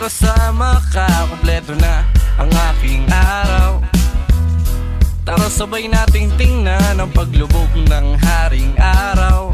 kasama ka, kompleto na ang aking araw. Tara sabay nating tingnan ang paglubog ng haring araw.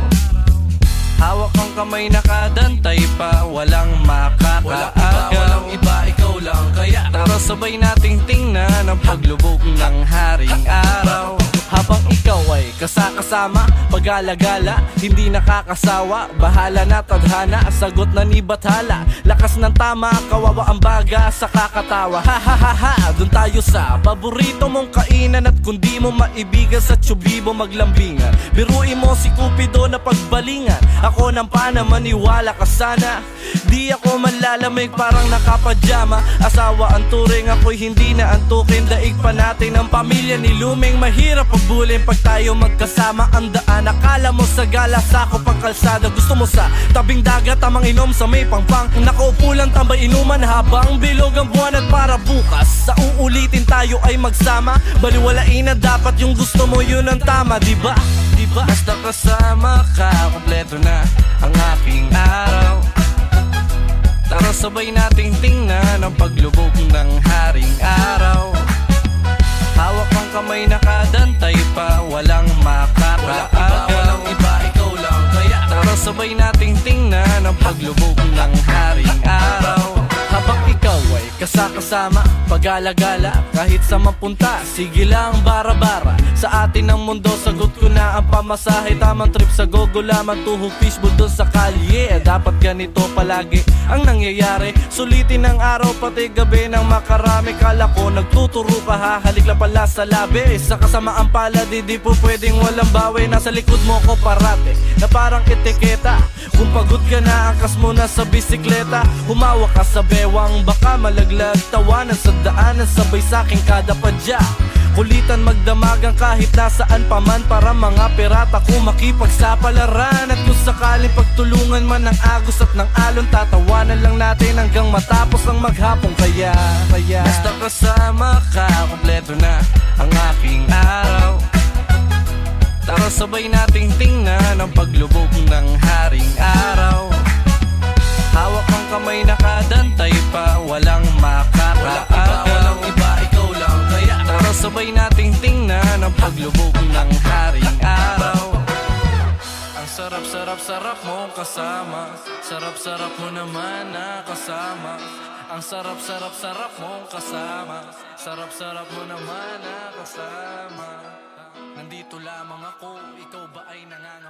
Hawak ang kamay, nakadantay pa, walang makakaagaw. Walang iba, ikaw lang kaya. Tara sabay nating tingnan ang paglubog ng haring araw. Habang ikaw ay kasakasama, pag-alagala, hindi nakakasawa. Bahala na tadhana, sagot na ni Bathala. Lakas ng tama, kawawa ang baga sa kakatawa. Ha ha ha ha, dun tayo sa paborito mong kainan. At kung di mo maibigan sa tsubibo maglambingan, biruin mo si Cupido na pagbalingan. Ako nang pana, maniwala ka sana. Di ako manlalamig, parang nakapajama. Asawa ang turing, ako'y hindi na antukin. Daig pa natin ang pamilya ni Luming. Mahirap pagbulin pag tayo magkasama. Ang daan, akala mo sa gala, sako pang kalsada. Gusto mo sa tabing dagat, tamang inom sa may pangpang. Nakaupo lang tambay inuman habang bilog ang buwan. At para bukas, sa uulitin tayo ay magsama. Baliwalain na dapat yung gusto mo, yun ang tama, diba? Diba? Basta kasama ka, kompleto na ang aking araw. Tara sabay nating tingnan ang paglubog ng haring araw. Hawak ang kamay, nakadantay pa, walang makakaagaw. Walang iba, ikaw lang kaya. Tara sabay nating tingnan ang paglubog ng haring araw. Habang ikaw ay kasakasama, pag-alagala, kahit sa mapunta, sige lang bara-bara. Sa atin ang mundo, sagot ko na ang pamasahe. Tamang trip sa gogo lamang, tuhog fishbowl doon sa kalye. Dapat ganito palagi ang nangyayari. Sulitin ang araw pati gabi ng makarami. Kala ko nagtuturo ka, hahalik lang pala sa labi. Sa kasamaan pala, di po pwedeng walang bawi. Nasa likod mo ko parate, na parang etiketa. Kung pagod ka na, angkas mo na sa bisikleta. Humawak ka sa bewang, baka malaglag. Tawanan sa daanan, sabay sa'king kada padya. Kulitan magdamagan kahit nasaan pa man, para mga pirata kung makipagsapalaran. At kung sakaling pagtulungan man ng agos at ng alon, tatawanan lang natin hanggang matapos ang maghapong. Kaya basta kasama ka, kompleto na ang aking araw. Tara sabay nating tingnan ang paglubog ng haring araw. Hawak ang kamay, nakadantay pa, walang makakaagaw. Walang iba, ikaw lang kaya. Tara sabay nating tingnan ang paglubog ng haring araw. Ang sarap-sarap-sarap mong kasama, sarap-sarap mo naman na kasama. Ang sarap-sarap-sarap mong kasama, sarap-sarap mo naman na kasama. Nandito lamang ako, ikaw ba ay nangangarap?